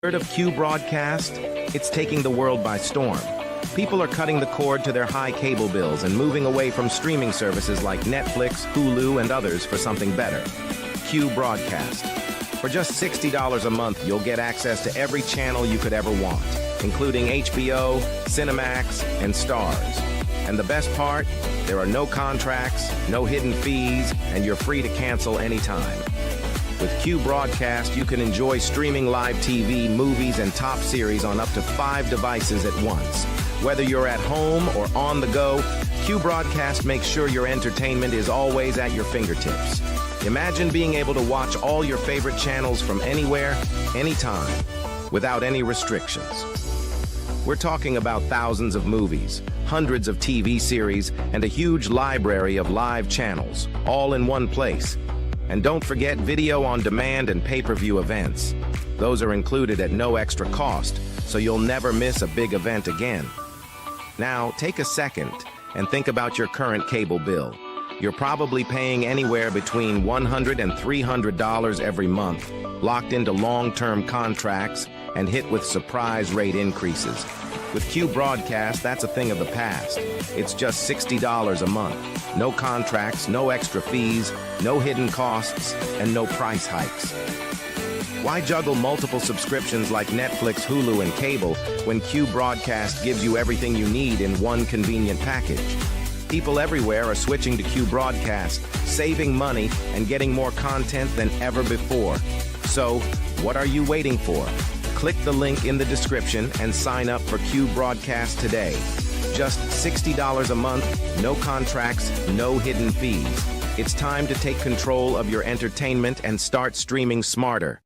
Heard of Q broadcast? It's taking the world by storm. People are cutting the cord to their high cable bills and moving away from streaming services like Netflix, Hulu, and others for something better. Q broadcast. For just $60 a month, you'll get access to every channel you could ever want, including HBO, Cinemax, and Stars. And the best part? There are no contracts, no hidden fees, and you're free to cancel anytime. With Q Broadcast, you can enjoy streaming live TV, movies, and top series on up to 5 devices at once. Whether you're at home or on the go, Q Broadcast makes sure your entertainment is always at your fingertips. Imagine being able to watch all your favorite channels from anywhere, anytime, without any restrictions. We're talking about thousands of movies, hundreds of TV series, and a huge library of live channels, all in one place. And don't forget video on demand and pay-per-view events. Those are included at no extra cost, so you'll never miss a big event again. Now, take a second and think about your current cable bill. You're probably paying anywhere between $100 and $300 every month, locked into long-term contracts and hit with surprise rate increases. With Q Broadcast, that's a thing of the past. It's just $60 a month. No contracts, no extra fees, no hidden costs, and no price hikes. Why juggle multiple subscriptions like Netflix, Hulu, and cable when Q Broadcast gives you everything you need in one convenient package? People everywhere are switching to Q Broadcast, saving money and getting more content than ever before. So, what are you waiting for? Click the link in the description and sign up for Q Broadcast today. Just $60 a month, no contracts, no hidden fees. It's time to take control of your entertainment and start streaming smarter.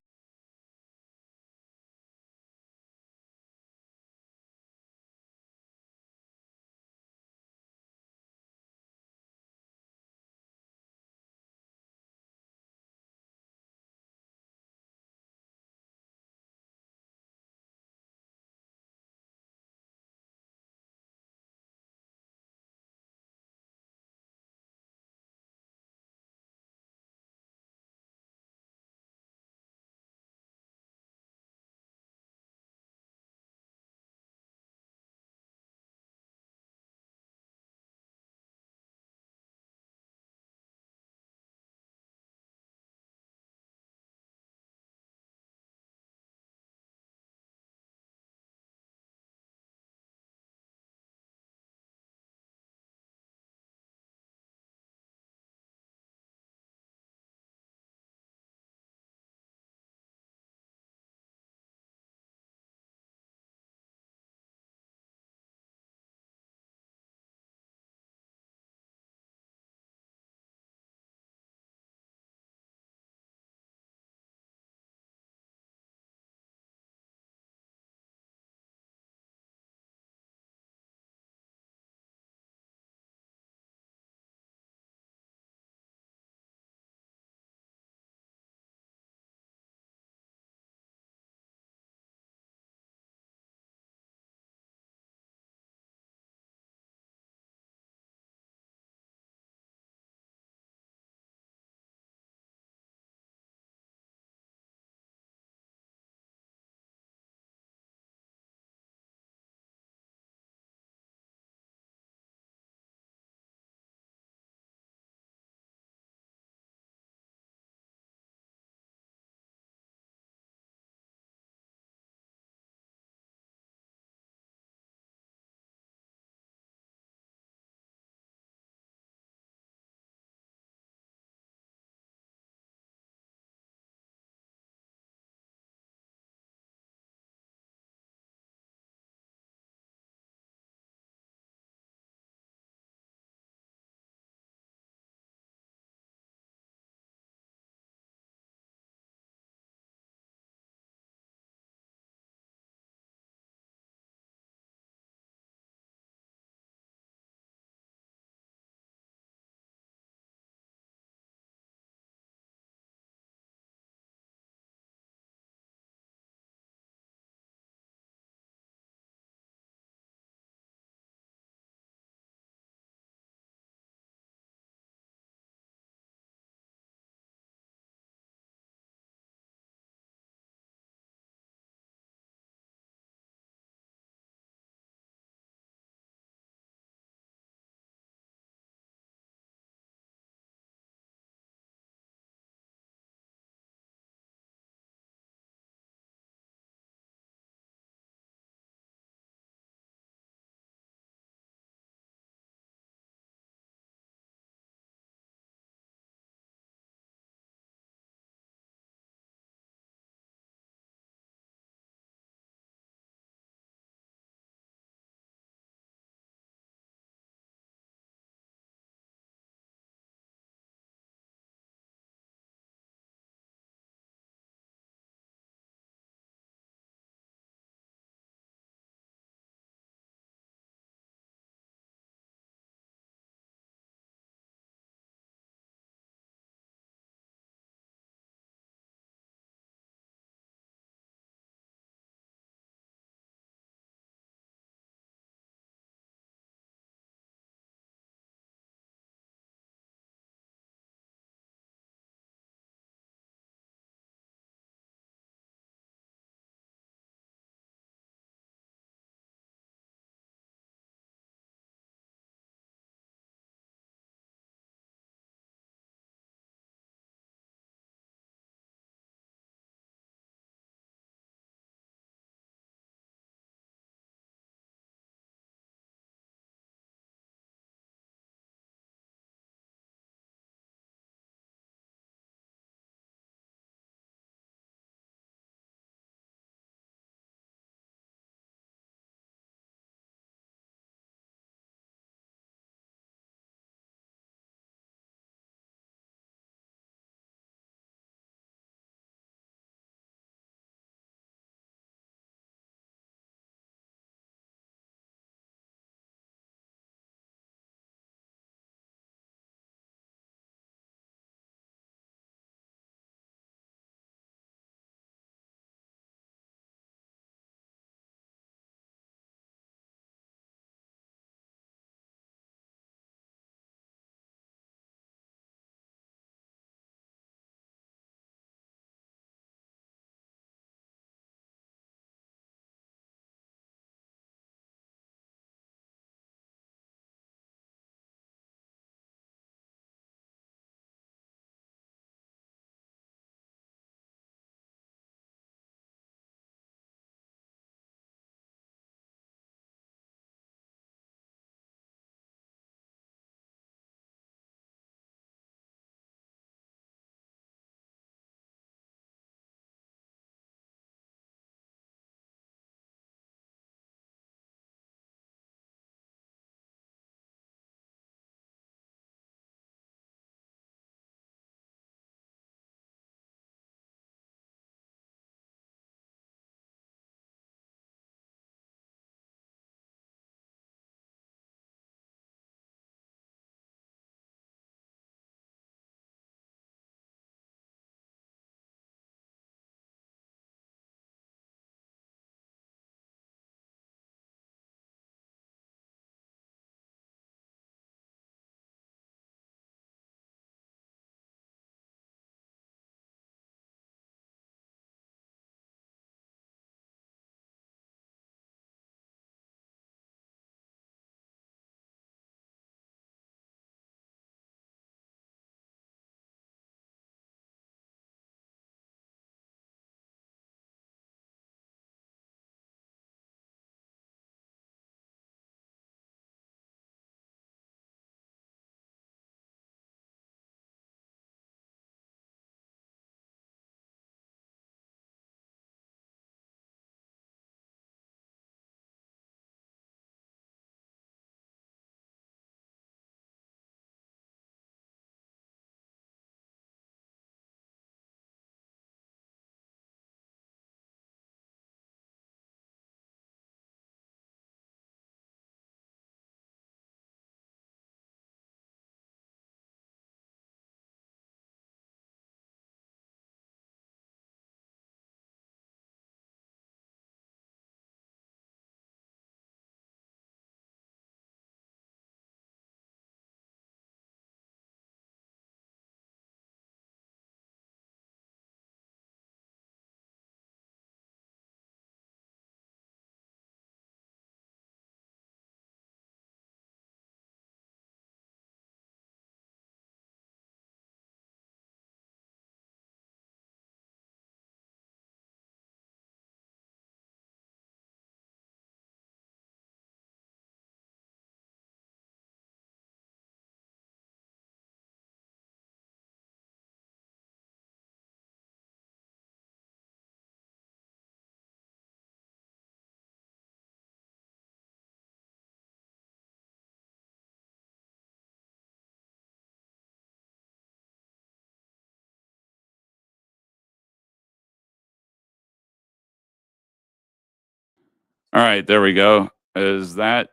All right, there we go. Is that,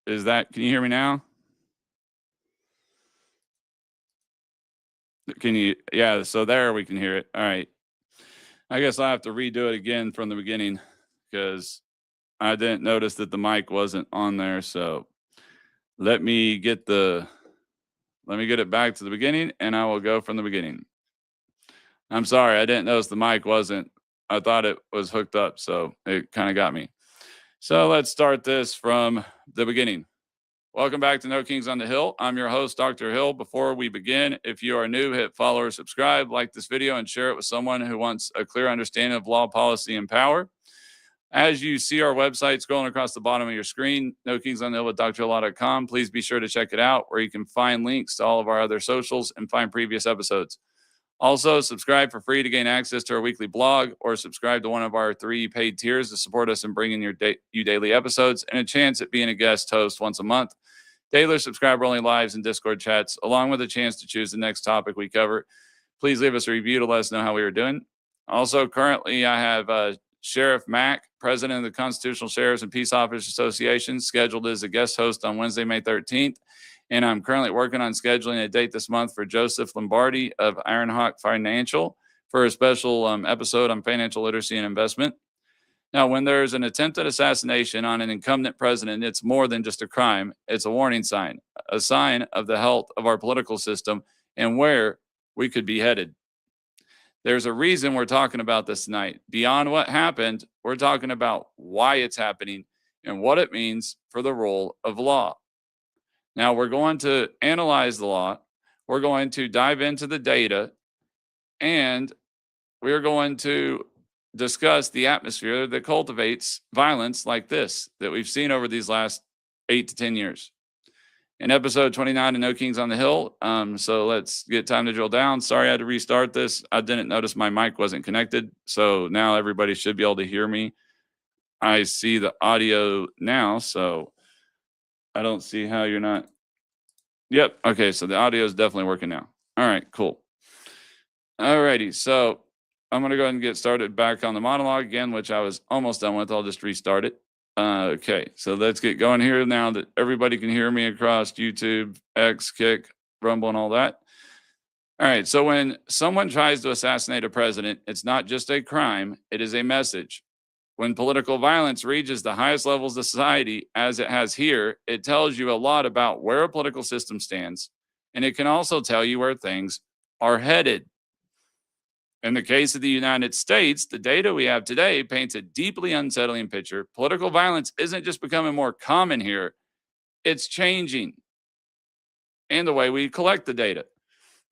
can you hear me now? Can you, yeah, so there we can hear it. All right. I guess I'll have to redo it again from the beginning because I didn't notice that the mic wasn't on there. So let me get it back to the beginning and I will go from the beginning. I'm sorry, I didn't notice the mic wasn't, I thought it was hooked up, so it kind of got me. So let's start this from the beginning. Welcome back to No Kings on the Hill. I'm your host, Dr. Hill. Before we begin, if you are new, hit follow or subscribe, like this video, and share it with someone who wants a clear understanding of law, policy, and power. As you see our website scrolling across the bottom of your screen, nokingsonthehill.drlaw.com, please be sure to check it out, where you can find links to all of our other socials and find previous episodes. Also, subscribe for free to gain access to our weekly blog, or subscribe to one of our 3 paid tiers to support us in bringing you daily episodes and a chance at being a guest host once a month. Daily subscriber-only lives and Discord chats, along with a chance to choose the next topic we cover. Please leave us a review to let us know how we are doing. Also, currently, I have Sheriff Mack, president of the Constitutional Sheriffs and Peace Officers Association, scheduled as a guest host on Wednesday, May 13th. And I'm currently working on scheduling a date this month for Joseph Lombardi of Ironhawk Financial for a special episode on financial literacy and investment. Now, when there's an attempted assassination on an incumbent president, it's more than just a crime. It's a warning sign, a sign of the health of our political system and where we could be headed. There's a reason we're talking about this tonight. Beyond what happened, we're talking about why it's happening and what it means for the role of law. Now, we're going to analyze the law. We're going to dive into the data, and we're going to discuss the atmosphere that cultivates violence like this that we've seen over these last 8 to 10 years. In episode 29 of No Kings on the Hill, so let's get time to drill down. Sorry I had to restart this. I didn't notice my mic wasn't connected, so now everybody should be able to hear me. I see the audio now, so I don't see how you're not. Yep. Okay. So the audio is definitely working now. All right, cool. All righty. So I'm going to go ahead and get started back on the monologue again, which I was almost done with. I'll just restart it. Okay. So let's get going here now that everybody can hear me across YouTube, X, Kick, Rumble, and all that. All right. So when someone tries to assassinate a president, it's not just a crime, it is a message. When political violence reaches the highest levels of society, as it has here, it tells you a lot about where a political system stands, and it can also tell you where things are headed. In the case of the United States, the data we have today paints a deeply unsettling picture. Political violence isn't just becoming more common here, it's changing. And the way we collect the data.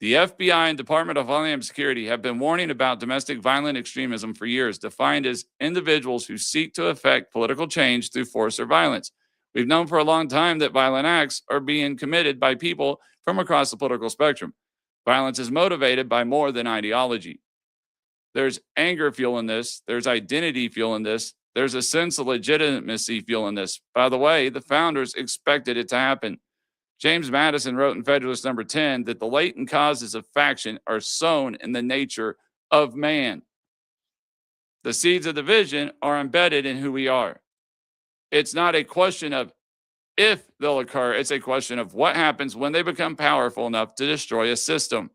The FBI and Department of Homeland Security have been warning about domestic violent extremism for years, defined as individuals who seek to effect political change through force or violence. We've known for a long time that violent acts are being committed by people from across the political spectrum. Violence is motivated by more than ideology. There's anger fueling this. There's identity fueling this. There's a sense of legitimacy fueling this. By the way, the founders expected it to happen. James Madison wrote in Federalist Number 10 that the latent causes of faction are sown in the nature of man. The seeds of division are embedded in who we are. It's not a question of if they'll occur, it's a question of what happens when they become powerful enough to destroy a system.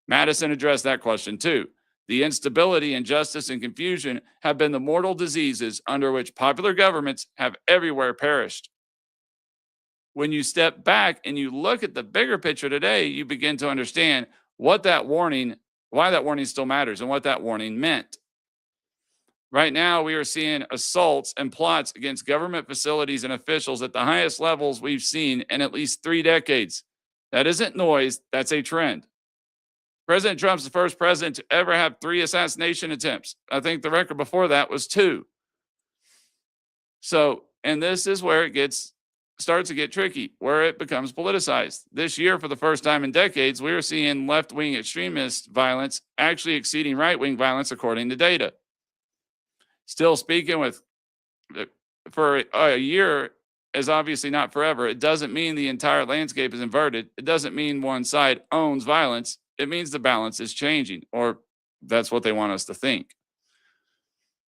Madison addressed that question too. The instability, injustice, and confusion have been the mortal diseases under which popular governments have everywhere perished. When you step back and you look at the bigger picture today, you begin to understand why that warning still matters and what that warning meant. Right now, we are seeing assaults and plots against government facilities and officials at the highest levels we've seen in at least 3 decades. That isn't noise, that's a trend. President Trump's the first president to ever have 3 assassination attempts. I think the record before that was 2. So, and this is where it starts to get tricky, where it becomes politicized. This year, for the first time in decades, we are seeing left-wing extremist violence actually exceeding right-wing violence according to data. Still speaking for a year is obviously not forever. It doesn't mean the entire landscape is inverted. It doesn't mean one side owns violence. It means the balance is changing, or that's what they want us to think.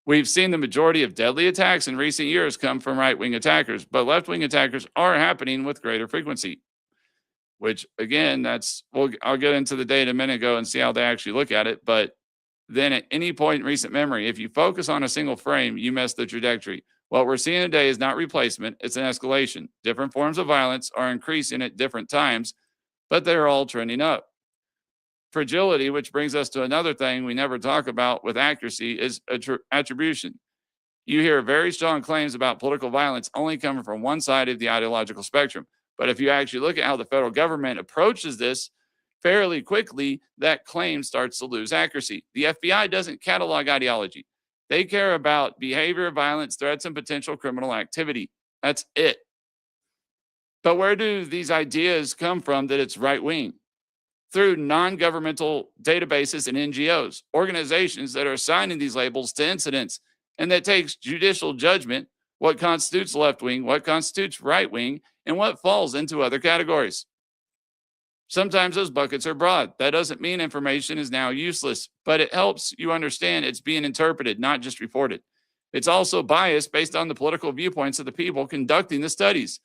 We've seen the majority of deadly attacks in recent years come from right-wing attackers, but left-wing attackers are happening with greater frequency, which again, I'll get into the data a minute ago and see how they actually look at it. But then at any point in recent memory, if you focus on a single frame, you miss the trajectory. What we're seeing today is not replacement, it's an escalation. Different forms of violence are increasing at different times, but they're all trending up. Fragility, which brings us to another thing we never talk about with accuracy, is attribution. You hear very strong claims about political violence only coming from one side of the ideological spectrum. But if you actually look at how the federal government approaches this, fairly quickly, that claim starts to lose accuracy. The FBI doesn't catalog ideology. They care about behavior, violence, threats, and potential criminal activity. That's it. But where do these ideas come from that it's right-wing? Through non-governmental databases and NGOs, organizations that are assigning these labels to incidents, and that takes judicial judgment, what constitutes left-wing, what constitutes right-wing, and what falls into other categories. Sometimes those buckets are broad. That doesn't mean information is now useless, but it helps you understand it's being interpreted, not just reported. It's also biased based on the political viewpoints of the people conducting the studies.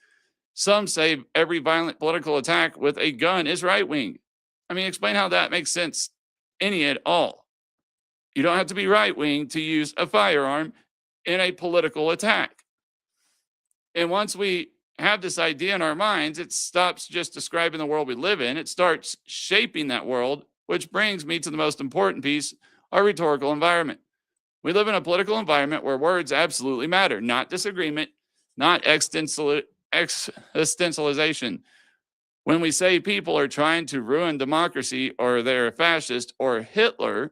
Some say every violent political attack with a gun is right-wing. I mean, explain how that makes sense, any at all. You don't have to be right-wing to use a firearm in a political attack. And once we have this idea in our minds, it stops just describing the world we live in. It starts shaping that world, which brings me to the most important piece, our rhetorical environment. We live in a political environment where words absolutely matter, not disagreement, not existentialization. When we say people are trying to ruin democracy or they're a fascist or Hitler,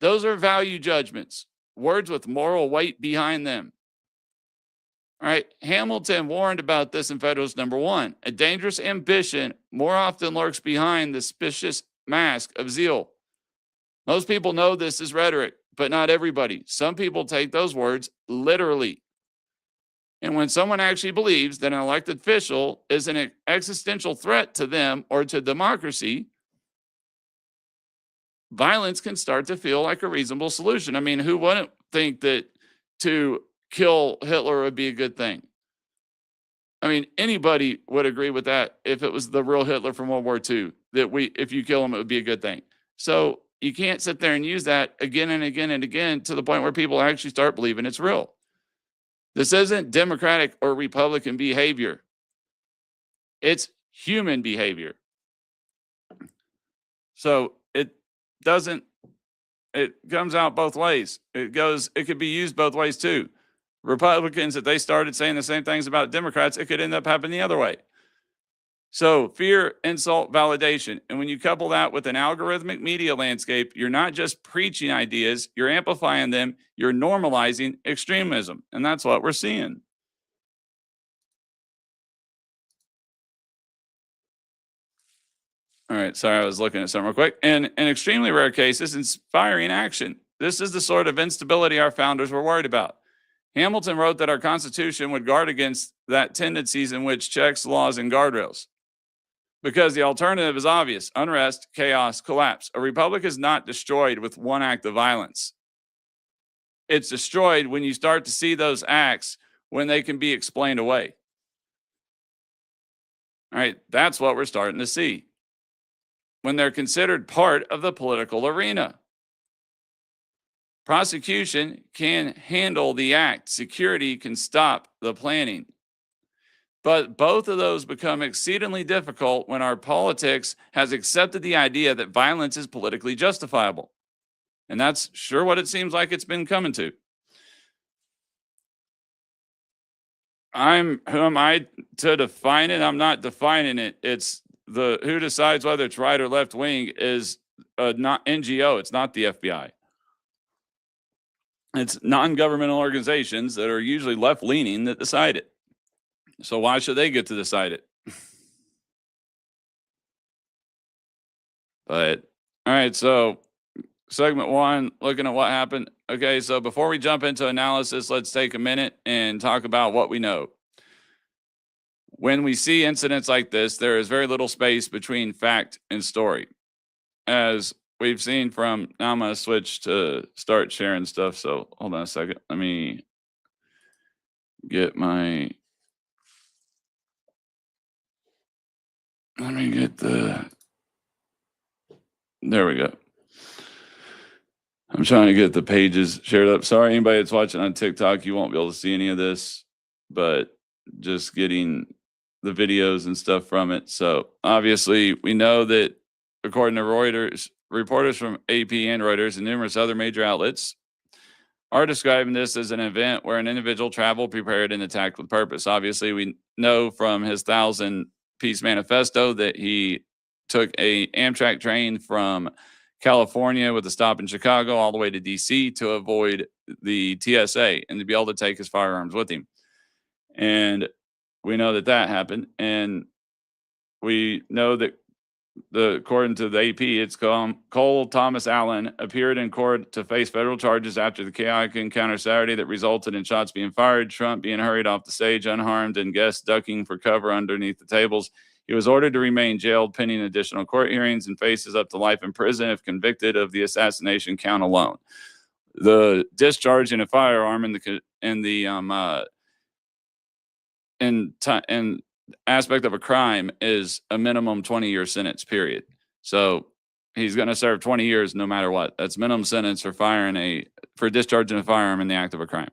those are value judgments, words with moral weight behind them. All right, Hamilton warned about this in Federalist Number 1. A dangerous ambition more often lurks behind the suspicious mask of zeal. Most people know this is rhetoric, but not everybody. Some people take those words literally. And when someone actually believes that an elected official is an existential threat to them or to democracy, violence can start to feel like a reasonable solution. I mean, who wouldn't think that to kill Hitler would be a good thing? I mean, anybody would agree with that if it was the real Hitler from World War II, that if you kill him, it would be a good thing. So you can't sit there and use that again and again and again to the point where people actually start believing it's real. This isn't Democratic or Republican behavior. It's human behavior. So it comes out both ways. It could be used both ways too. Republicans, if they started saying the same things about Democrats, it could end up happening the other way. So fear, insult, validation. And when you couple that with an algorithmic media landscape, you're not just preaching ideas, you're amplifying them, you're normalizing extremism. And that's what we're seeing. All right, sorry, I was looking at something real quick. In extremely rare cases, inspiring action. This is the sort of instability our founders were worried about. Hamilton wrote that our Constitution would guard against that tendencies in which checks, laws, and guardrails. Because the alternative is obvious: unrest, chaos, collapse. A republic is not destroyed with one act of violence. It's destroyed when you start to see those acts when they can be explained away. All right, that's what we're starting to see. When they're considered part of the political arena. Prosecution can handle the act. Security can stop the planning. But both of those become exceedingly difficult when our politics has accepted the idea that violence is politically justifiable. And that's sure what it seems like it's been coming to. Who am I to define it? I'm not defining it. It's who decides whether it's right or left wing is not NGO. It's not the FBI. It's non-governmental organizations that are usually left-leaning that decide it. So why should they get to decide it? But, all right, so segment 1, looking at what happened. Okay, so before we jump into analysis, let's take a minute and talk about what we know. When we see incidents like this, there is very little space between fact and story. As we've seen from now, I'm going to switch to start sharing stuff. So hold on a second. Let me get there we go. I'm trying to get the pages shared up. Sorry, anybody that's watching on TikTok, you won't be able to see any of this, but just getting the videos and stuff from it. So obviously, we know that according to Reuters, reporters from AP and Reuters and numerous other major outlets are describing this as an event where an individual traveled prepared and attacked with purpose. Obviously, we know from his 1,000-piece manifesto that he took a Amtrak train from California with a stop in Chicago all the way to DC to avoid the TSA and to be able to take his firearms with him. And we know that that happened. And we know that according to the AP, it's Cole Thomas Allen appeared in court to face federal charges after the chaotic encounter Saturday that resulted in shots being fired, Trump being hurried off the stage unharmed, and guests ducking for cover underneath the tables. He was ordered to remain jailed pending additional court hearings and faces up to life in prison if convicted of the assassination count alone. The discharging a firearm in aspect of a crime is a minimum 20-year sentence, period. So he's going to serve 20 years no matter what. That's minimum sentence for discharging a firearm in the act of a crime.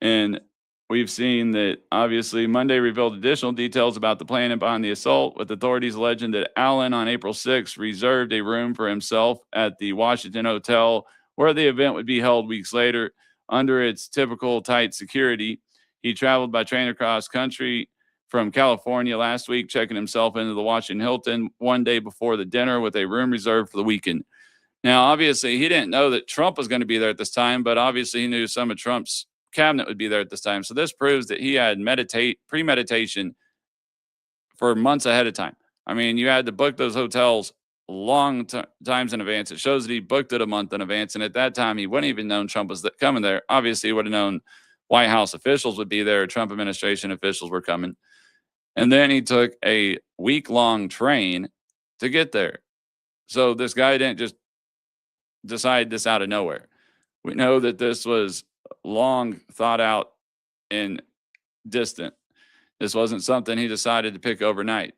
And we've seen that obviously Monday revealed additional details about the plan behind the assault, with authorities alleging that Allen on April 6th reserved a room for himself at the Washington Hotel where the event would be held weeks later under its typical tight security. He traveled by train across country from California last week, checking himself into the Washington Hilton one day before the dinner with a room reserved for the weekend. Now, obviously, he didn't know that Trump was going to be there at this time, but obviously he knew some of Trump's cabinet would be there at this time. So this proves that he had premeditation for months ahead of time. I mean, you had to book those hotels long times in advance. It shows that he booked it a month in advance. And at that time, he wouldn't even known Trump was coming there. Obviously, he would have known White House officials would be there. Trump administration officials were coming. And then he took a week-long train to get there. So this guy didn't just decide this out of nowhere. We know that this was long thought out and distant. This wasn't something he decided to pick overnight.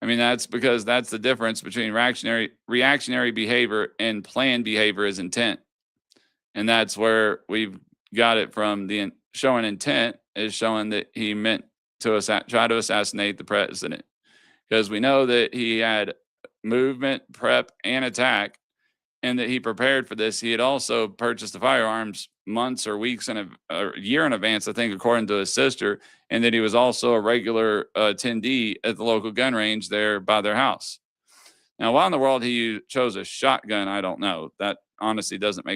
I mean, that's because that's the difference between reactionary behavior and planned behavior is intent. And that's where we've got it from. The showing intent is showing that he meant to try to assassinate the president, because we know that he had movement, prep, and attack, and that he prepared for this. He had also purchased the firearms months or weeks a year in advance, I think, according to his sister, and that he was also a regular attendee at the local gun range there by their house. Now, why in the world he chose a shotgun, I don't know. That honestly doesn't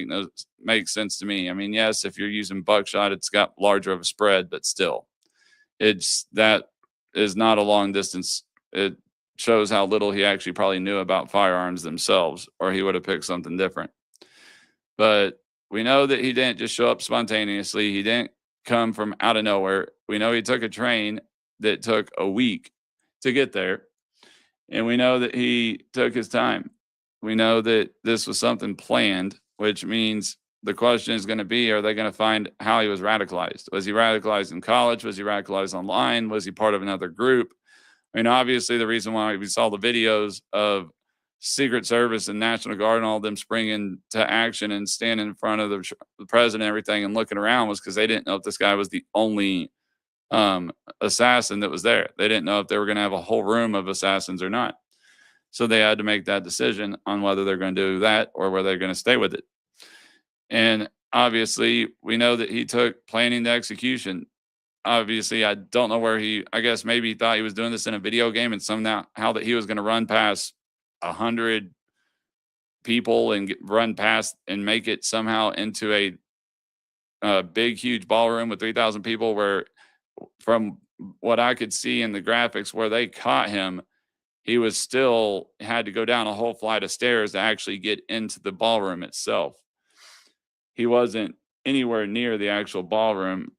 make sense to me. I mean, yes, if you're using buckshot, it's got larger of a spread, but still, that is not a long distance. It shows how little he actually probably knew about firearms themselves, or he would have picked something different. But we know that he didn't just show up spontaneously. He didn't come from out of nowhere. We know he took a train that took a week to get there. And we know that he took his time. We know that this was something planned, which means the question is going to be, are they going to find how he was radicalized? Was he radicalized in college? Was he radicalized online? Was he part of another group? I mean, obviously, the reason why we saw the videos of Secret Service and National Guard and all of them springing to action and standing in front of the president and everything and looking around was because they didn't know if this guy was the only assassin that was there. They didn't know if they were going to have a whole room of assassins or not. So they had to make that decision on whether they're going to do that or whether they're going to stay with it. And obviously, we know that he took planning to execution. Obviously, I don't know where I guess maybe he thought he was doing this in a video game and somehow that he was going to run past 100 people and run past and make it somehow into a big, huge ballroom with 3,000 people, where from what I could see in the graphics where they caught him, he was still had to go down a whole flight of stairs to actually get into the ballroom itself. He wasn't anywhere near the actual ballroom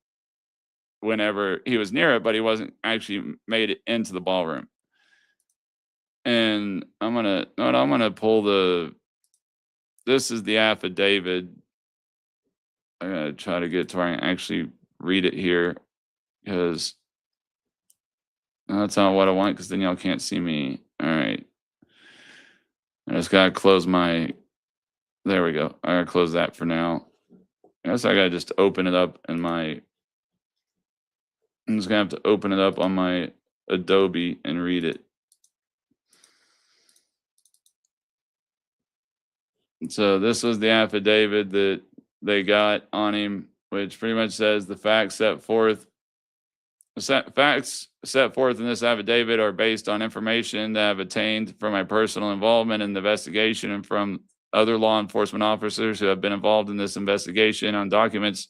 whenever he was near it, but he wasn't actually made it into the ballroom. And I'm gonna pull the this is the affidavit. I'm going to try to get to where I can actually read it here, because that's not what I want, because then y'all can't see me. All right. I just got to close my, there we go. I got to close that for now. I guess I got to just open it up in my, I'm just going to have to open it up on my Adobe and read it. So this was the affidavit that they got on him, which pretty much says the facts set forth in this affidavit are based on information that I've obtained from my personal involvement in the investigation and from other law enforcement officers who have been involved in this investigation, on documents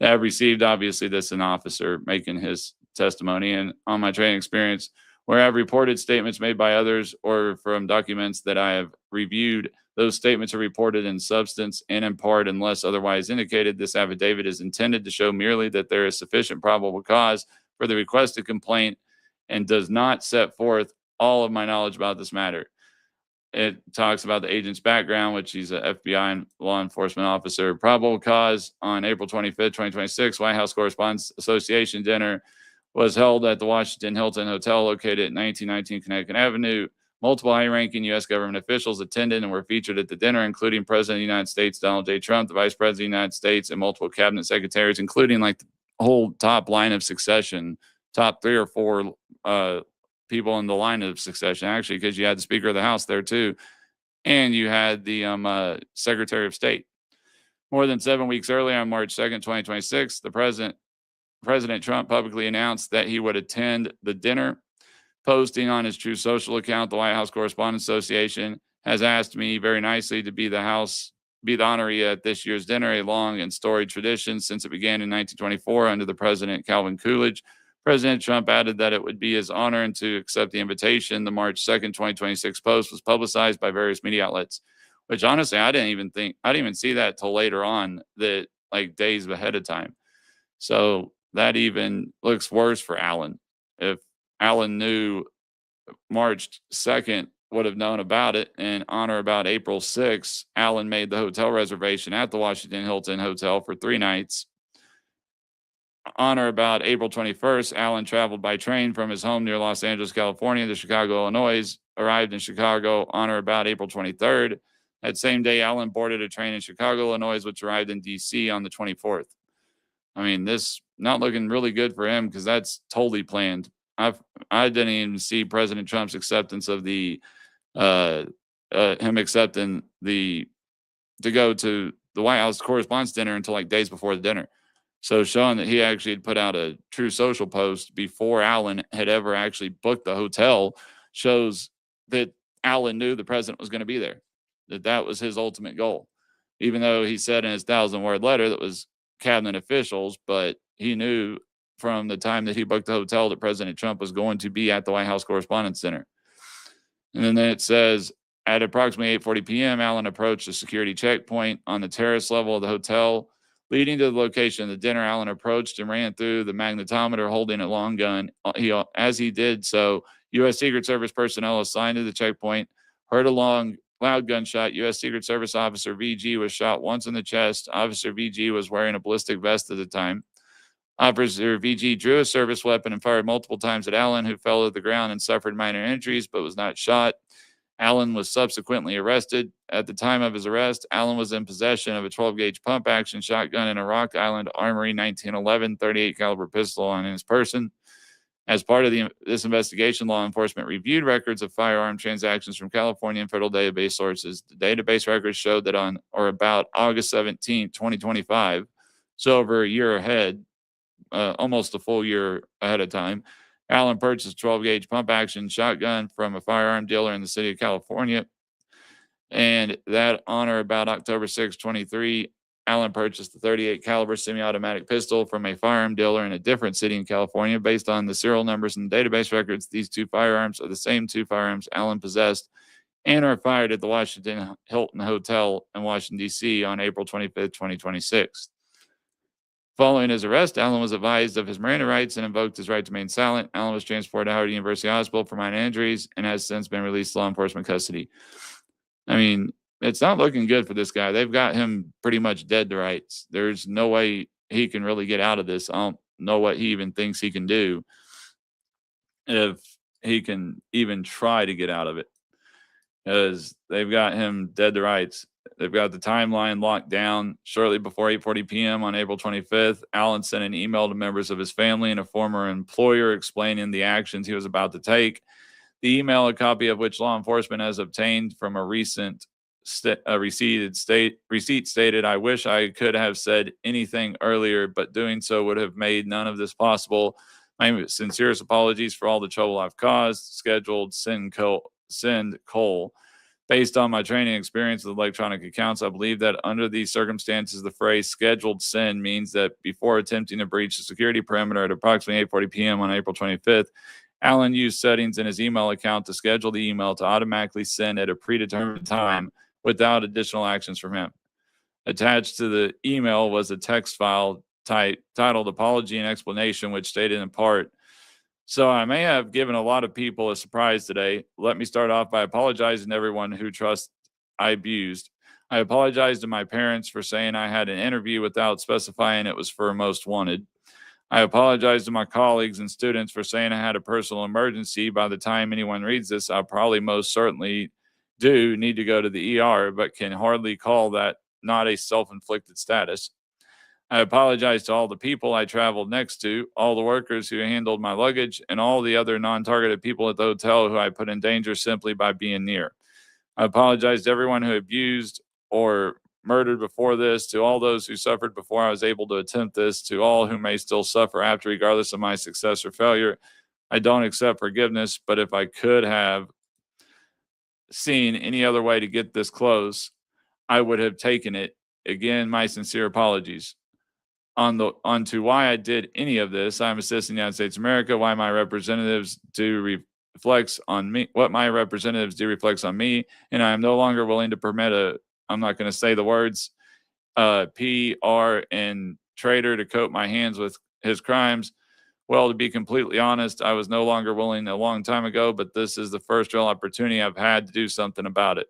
that I've received. Obviously, this is an officer making his testimony, and on my training experience where I've reported statements made by others or from documents that I have reviewed. Those statements are reported in substance and in part, unless otherwise indicated. This affidavit is intended to show merely that there is sufficient probable cause for the requested complaint and does not set forth all of my knowledge about this matter. It talks about the agent's background, which he's an FBI and law enforcement officer. Probable cause: on April 25th, 2026, White House Correspondents Association dinner was held at the Washington Hilton Hotel located at 1919 Connecticut Avenue. Multiple high-ranking U.S. government officials attended and were featured at the dinner, including President of the United States Donald J. Trump, the Vice President of the United States, and multiple cabinet secretaries, including like the whole top line of succession, top 3 or 4 people in the line of succession, actually, because you had the Speaker of the House there too, and you had the Secretary of State. More than 7 weeks earlier, on March 2nd, 2026, President Trump publicly announced that he would attend the dinner. Posting on his True Social account, the White House Correspondents Association has asked me very nicely to be the honoree at this year's dinner, a long and storied tradition since it began in 1924 under the President Calvin Coolidge. President Trump added that it would be his honor and to accept the invitation. The March 2nd, 2026 post was publicized by various media outlets, which honestly, I didn't even see that till later on, that like days ahead of time. So that even looks worse for Alan. If Alan knew March 2nd, would have known about it, and honor about April 6th, Alan made the hotel reservation at the Washington Hilton Hotel for 3 nights. Honor about April 21st, Alan traveled by train from his home near Los Angeles, California to Chicago, Illinois, arrived in Chicago. Honor about April 23rd. That same day, Alan boarded a train in Chicago, Illinois, which arrived in D.C. on the 24th. I mean, this not looking really good for him, because that's totally planned. I didn't even see President Trump's acceptance of the him accepting to go to the White House Correspondents' dinner until like days before the dinner. So showing that he actually had put out a True Social post before Alan had ever actually booked the hotel shows that Alan knew the president was going to be there, that was his ultimate goal. Even though he said in his 1,000-word letter that was cabinet officials, but he knew from the time that he booked the hotel that President Trump was going to be at the White House Correspondents' Center. And then it says, at approximately 8:40 p.m., Alan approached a security checkpoint on the terrace level of the hotel. Leading to the location of the dinner, Alan approached and ran through the magnetometer holding a long gun. As he did so, U.S. Secret Service personnel assigned to the checkpoint heard a loud gunshot. U.S. Secret Service Officer VG was shot once in the chest. Officer VG was wearing a ballistic vest at the time. Officer VG drew a service weapon and fired multiple times at Allen, who fell to the ground and suffered minor injuries but was not shot. Allen was subsequently arrested. At the time of his arrest, Allen was in possession of a 12-gauge pump-action shotgun and a Rock Island Armory 1911 38 caliber pistol on his person. As part of this investigation, law enforcement reviewed records of firearm transactions from California and federal database sources. The database records showed that on or about August 17, 2025, so over a year ahead, almost a full year ahead of time, Allen purchased a 12-gauge pump-action shotgun from a firearm dealer in the city of California. And that on or about October 6, 23, Allen purchased a 38 caliber semi-automatic pistol from a firearm dealer in a different city in California. Based on the serial numbers in the database records, these 2 firearms are the same 2 firearms Allen possessed and are fired at the Washington Hilton Hotel in Washington, D.C. on April 25, 2026. Following his arrest, Allen was advised of his Miranda rights and invoked his right to remain silent. Allen was transported to Howard University Hospital for minor injuries and has since been released to law enforcement custody. I mean, it's not looking good for this guy. They've got him pretty much dead to rights. There's no way he can really get out of this. I don't know what he even thinks he can do, if he can even try to get out of it, because they've got him dead to rights. They've got the timeline locked down. Shortly before 8:40 p.m. on April 25th, Allen sent an email to members of his family and a former employer explaining the actions he was about to take. The email, a copy of which law enforcement has obtained from a recent receipt stated, "I wish I could have said anything earlier, but doing so would have made none of this possible. My sincerest apologies for all the trouble I've caused. Scheduled send Cole. Based on my training experience with electronic accounts, I believe that under these circumstances, the phrase scheduled send means that before attempting to breach the security perimeter at approximately 8:40 p.m. on April 25th, Allen used settings in his email account to schedule the email to automatically send at a predetermined time without additional actions from him. Attached to the email was a text file titled Apology and Explanation, which stated in part, so I may have given a lot of people a surprise today. Let me start off by apologizing to everyone who trust I abused. I apologize to my parents for saying I had an interview without specifying it was for Most Wanted. I apologize to my colleagues and students for saying I had a personal emergency. By the time anyone reads this, I probably most certainly do need to go to the ER, but can hardly call that not a self-inflicted status. I apologize to all the people I traveled next to, all the workers who handled my luggage, and all the other non-targeted people at the hotel who I put in danger simply by being near. I apologize to everyone who abused or murdered before this, to all those who suffered before I was able to attempt this, to all who may still suffer after, regardless of my success or failure. I don't accept forgiveness, but if I could have seen any other way to get this close, I would have taken it. Again, my sincere apologies. Onto why I did any of this. I'm a citizen of the United States of America. Why my representatives do reflects on me. What my representatives do reflects on me, and I am no longer willing to permit I'm not going to say the words, PR and traitor to coat my hands with his crimes. Well, to be completely honest, I was no longer willing a long time ago, but this is the first real opportunity I've had to do something about it.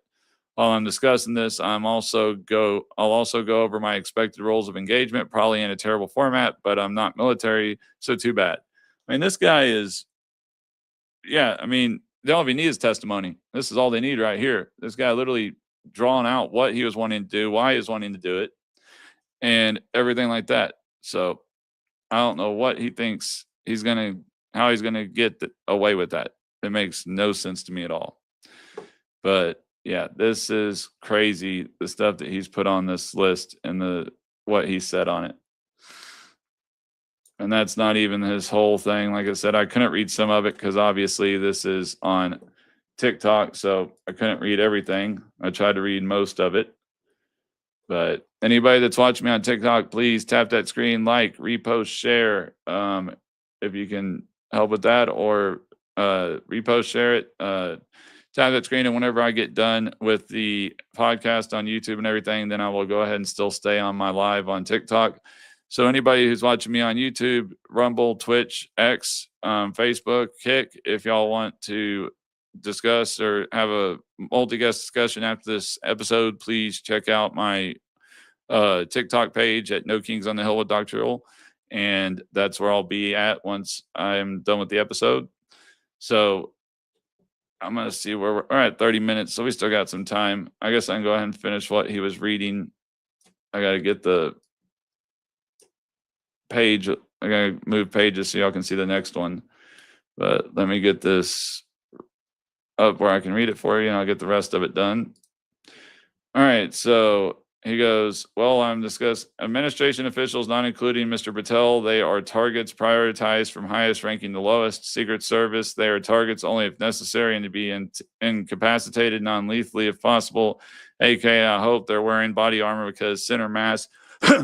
While I'm discussing this, I'll also go over my expected rules of engagement, probably in a terrible format, but I'm not military, so too bad. I mean, this guy is, yeah, I mean, they all need is testimony. This is all they need right here. This guy literally drawn out what he was wanting to do, why he was wanting to do it, and everything like that. So I don't know what he thinks how he's gonna get away with that. It makes no sense to me at all. But yeah, this is crazy, the stuff that he's put on this list and what he said on it. And that's not even his whole thing. Like I said, I couldn't read some of it because obviously this is on TikTok, so I couldn't read everything. I tried to read most of it. But anybody that's watching me on TikTok, please tap that screen, like, repost, share, if you can help with that, or repost, share it. Tap that screen, and whenever I get done with the podcast on YouTube and everything, then I will go ahead and still stay on my live on TikTok. So anybody who's watching me on YouTube, Rumble, Twitch, X, Facebook, Kick, if y'all want to discuss or have a multi-guest discussion after this episode, please check out my TikTok page at No Kings on the Hill with Dr. Earl, and that's where I'll be at once I'm done with the episode. So I'm going to see where we're at 30 minutes. So we still got some time. I guess I can go ahead and finish what he was reading. I got to get the page. I got to move pages so y'all can see the next one. But let me get this up where I can read it for you, and I'll get the rest of it done. All right. So he goes, well, I'm discussing administration officials, not including Mr. Patel. They are targets prioritized from highest ranking to lowest. Secret Service, they are targets only if necessary and to be incapacitated non-lethally if possible. AK, I hope they're wearing body armor because center mass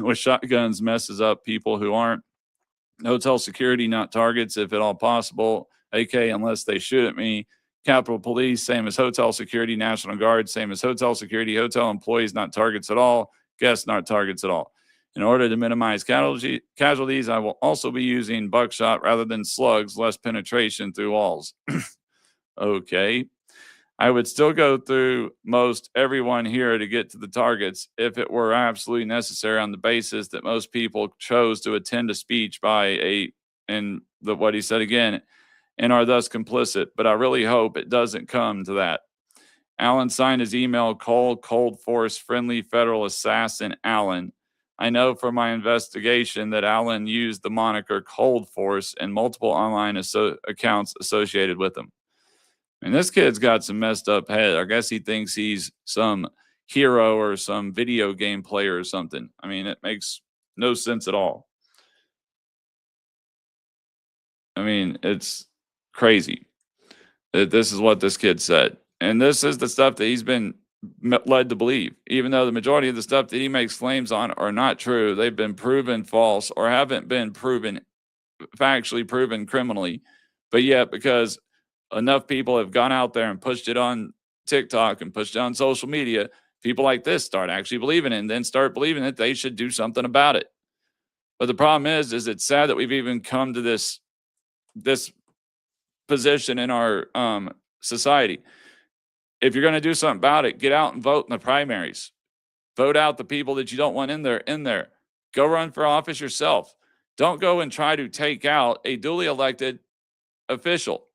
with shotguns messes up people who aren't. Hotel security, not targets if at all possible. AK, unless they shoot at me. Capitol Police, same as hotel security. National Guard, same as hotel security. Hotel employees, not targets at all. Guests, not targets at all. In order to minimize casualties, I will also be using buckshot rather than slugs, less penetration through walls. Okay. I would still go through most everyone here to get to the targets if it were absolutely necessary on the basis that most people chose to attend a speech what he said again, and are thus complicit. But I really hope it doesn't come to that. Allen signed his email, Cold Force Friendly Federal Assassin Allen. I know from my investigation that Allen used the moniker Cold Force and multiple online accounts associated with him. And this kid's got some messed up head. I guess he thinks he's some hero or some video game player or something. I mean, it makes no sense at all. I mean, it's crazy that this is what this kid said. And this is the stuff that he's been led to believe, even though the majority of the stuff that he makes claims on are not true. They've been proven false or haven't been factually proven criminally. But yet, because enough people have gone out there and pushed it on TikTok and pushed it on social media, people like this start actually believing it and then start believing that they should do something about it. But the problem is it's sad that we've even come to this position in our society. If you're going to do something about it, get out and vote in the primaries. Vote out the people that you don't want in there. Go run for office yourself. Don't go and try to take out a duly elected official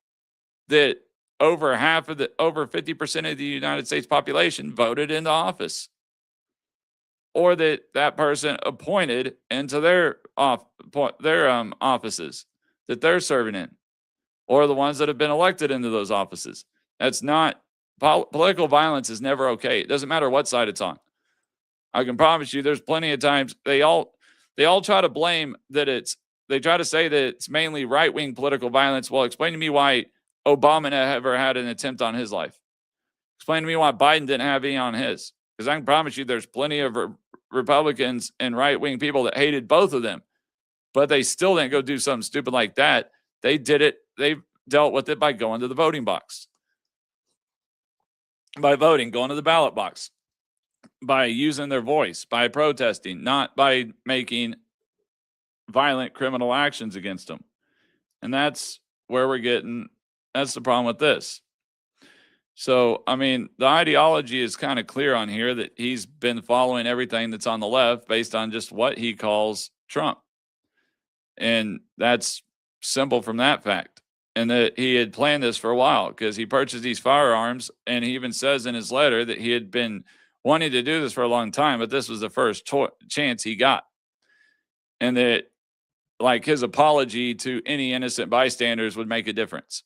that over 50% of the United States population voted into office, or that person appointed into their offices that they're serving in, or the ones that have been elected into those offices. That's not political violence is never okay. It doesn't matter what side it's on. I can promise you there's plenty of times they all try to blame that they try to say that it's mainly right-wing political violence. Well, explain to me why Obama never had an attempt on his life. Explain to me why Biden didn't have any on his. Because I can promise you there's plenty of Republicans and right-wing people that hated both of them. But they still didn't go do something stupid like that. They did it. They dealt with it by going to the voting box. By voting, going to the ballot box. By using their voice. By protesting. Not by making violent criminal actions against them. And that's where we're getting. That's the problem with this. So, I mean, the ideology is kind of clear on here that he's been following everything that's on the left based on just what he calls Trump. And that's simple from that fact. And that he had planned this for a while because he purchased these firearms. And he even says in his letter that he had been wanting to do this for a long time, but this was the first chance he got. And that, like, his apology to any innocent bystanders would make a difference.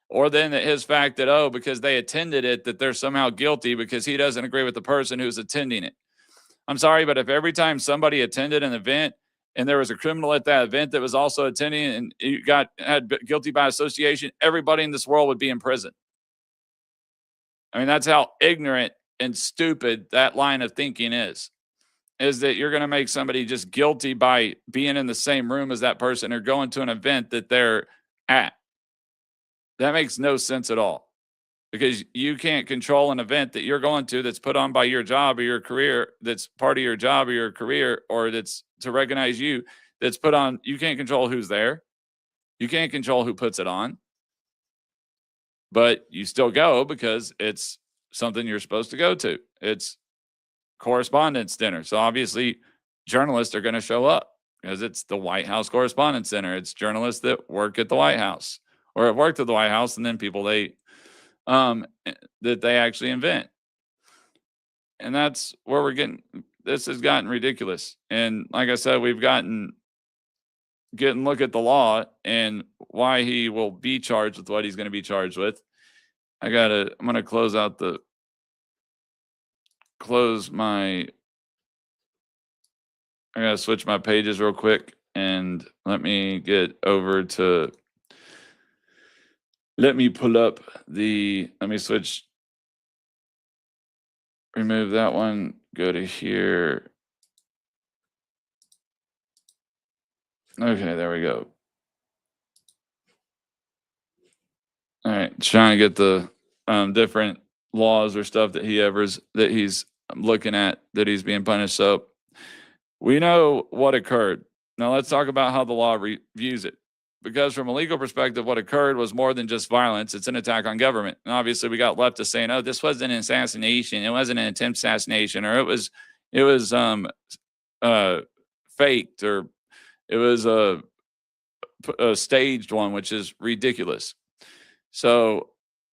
Or then that his fact that, because they attended it, that they're somehow guilty because he doesn't agree with the person who's attending it. I'm sorry, but if every time somebody attended an event and there was a criminal at that event that was also attending and you had guilty by association, everybody in this world would be in prison. I mean, that's how ignorant and stupid that line of thinking is that you're going to make somebody just guilty by being in the same room as that person or going to an event that they're at. That makes no sense at all, because you can't control an event that you're going to that's put on by your job or your career, that's part of your job or your career, or that's to recognize you, that's put on. You can't control who's there. You can't control who puts it on. But you still go because it's something you're supposed to go to. It's Correspondents' Dinner. So obviously journalists are going to show up because it's the White House Correspondents' Dinner. It's journalists that work at the White House or have worked at the White House, and then people that they actually invent. And that's where we're getting. This has gotten ridiculous. And like I said, we've getting look at the law and why he will be charged with what he's going to be charged with. I'm going to close I got to switch my pages real quick and let me pull up remove that one, go to here. Okay, there we go. All right, trying to get the different laws or stuff that he's looking at that he's being punished. So we know what occurred. Now let's talk about how the law views it. because from a legal perspective, what occurred was more than just violence. It's an attack on government. And obviously we got leftists saying, oh, this wasn't an assassination. It wasn't an attempt assassination, or it was faked, or it was a staged one, which is ridiculous. So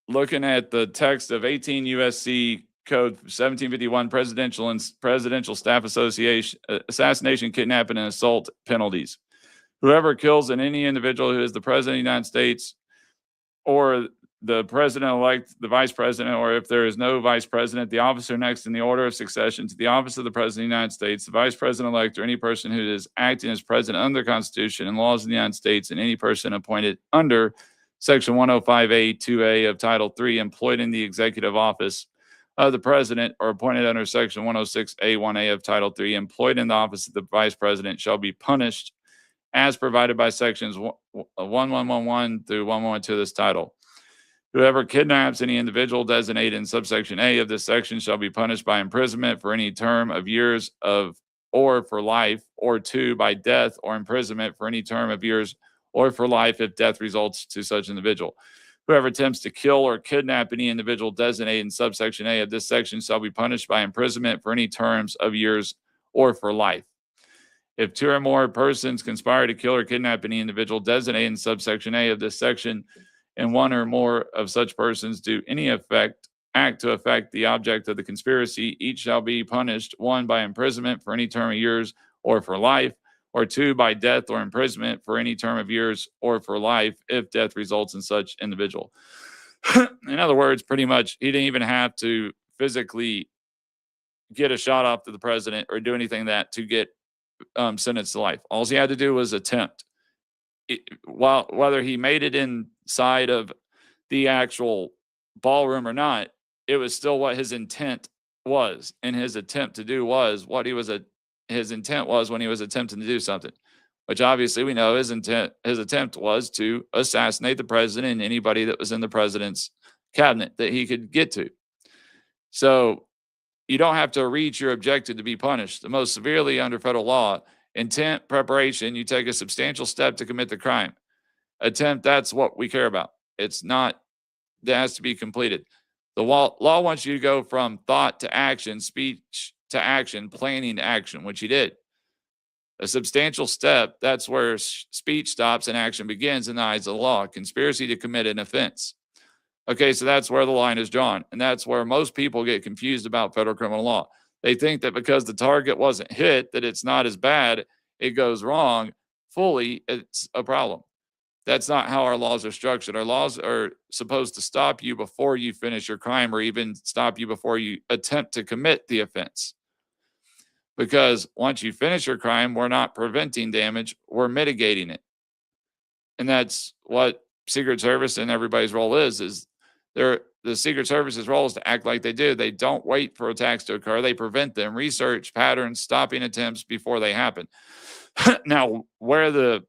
looking at the text of 18 USC Code 1751, presidential staff assassination, kidnapping, and assault penalties. Whoever kills any individual who is the president of the United States, or the president-elect, the vice president, or if there is no vice president, the officer next in the order of succession to the office of the president of the United States, the vice president-elect, or any person who is acting as president under the Constitution and laws of the United States, and any person appointed under Section 105A(2)(a) of Title III, employed in the executive office of the president, or appointed under Section 106A(1)(a) of Title III, employed in the office of the vice president, shall be punished as provided by Sections 1111 through 1112 of this title. Whoever kidnaps any individual designated in subsection A of this section shall be punished by imprisonment for any term of years or for life, or 2, by death or imprisonment for any term of years or for life if death results to such individual. Whoever attempts to kill or kidnap any individual designated in subsection A of this section shall be punished by imprisonment for any terms of years or for life. If 2 or more persons conspire to kill or kidnap any individual designated in subsection A of this section, and 1 or more of such persons do any act to affect the object of the conspiracy, each shall be punished, 1, by imprisonment for any term of years or for life, or 2, by death or imprisonment for any term of years or for life if death results in such individual. In other words, pretty much he didn't even have to physically get a shot off to the president or do anything that to get sentenced to life. All he had to do was attempt. Whether he made it inside of the actual ballroom or not, it was still what his intent was, and his attempt to do was what his intent was when he was attempting to do something, which obviously we know his attempt was to assassinate the president and anybody that was in the president's cabinet that he could get to. So you don't have to reach your objective to be punished. The most severely under federal law, intent, preparation, you take a substantial step to commit the crime. Attempt, that's what we care about. It's not, that has to be completed. The law wants you to go from thought to action, speech to action, planning to action, which he did. A substantial step, that's where speech stops and action begins in the eyes of the law. Conspiracy to commit an offense. Okay, so that's where the line is drawn. And that's where most people get confused about federal criminal law. They think that because the target wasn't hit, that it's not as bad. It goes wrong fully, it's a problem. That's not how our laws are structured. Our laws are supposed to stop you before you finish your crime, or even stop you before you attempt to commit the offense. Because once you finish your crime, we're not preventing damage, we're mitigating it. And that's what Secret Service and everybody's role is the Secret Service's role is to act like they do. They don't wait for attacks to occur. They prevent them, research patterns, stopping attempts before they happen. Now, where the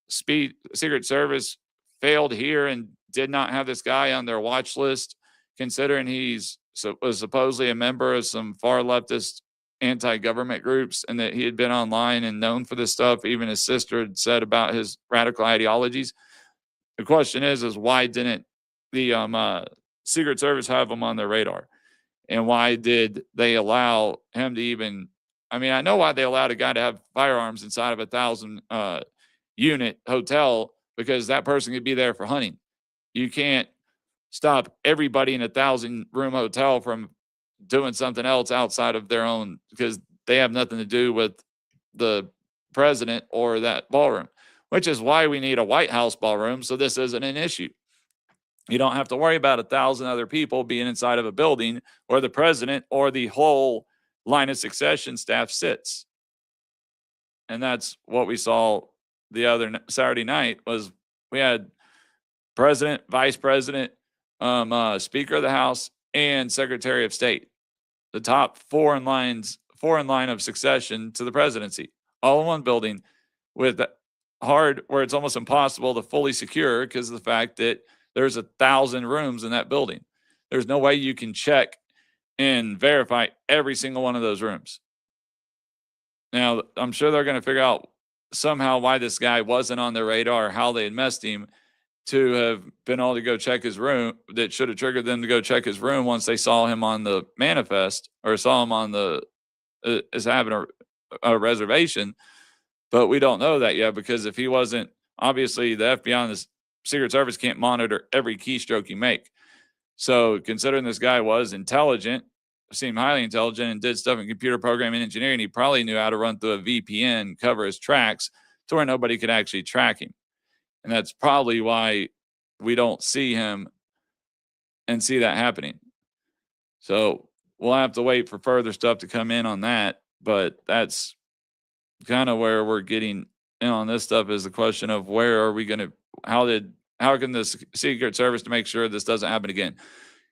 Secret Service failed here and did not have this guy on their watch list, considering was supposedly a member of some far leftist anti-government groups, and that he had been online and known for this stuff. Even his sister had said about his radical ideologies. The question is why didn't the Secret Service have him on their radar? And why did they allow him to even, I know why they allowed a guy to have firearms inside of a 1,000 unit hotel, because that person could be there for hunting. You can't stop everybody in a 1,000-room hotel from doing something else outside of their own, because they have nothing to do with the president or that ballroom, which is why we need a White House ballroom, so this isn't an issue. You don't have to worry about 1,000 other people being inside of a building where the president or the whole line of succession staff sits. And that's what we saw the other Saturday night. Was we had president, vice president, Speaker of the House, and Secretary of State, the top four in line of succession to the presidency, all in one building, with where it's almost impossible to fully secure because of the fact that there's 1,000 rooms in that building. There's no way you can check and verify every single one of those rooms. Now, I'm sure they're going to figure out somehow why this guy wasn't on their radar, how they had messed him, to have been able to go check his room. That should have triggered them to go check his room once they saw him on the manifest or saw him on the as having a reservation. But we don't know that yet, because if he wasn't, obviously the FBI and the Secret Service can't monitor every keystroke you make. So considering this guy was intelligent, seemed highly intelligent, and did stuff in computer programming and engineering, he probably knew how to run through a VPN, cover his tracks to where nobody could actually track him. And that's probably why we don't see him and see that happening. So we'll have to wait for further stuff to come in on that. But that's kind of where we're getting in on this stuff, is the question of where are we going to, how can the Secret Service to make sure this doesn't happen again?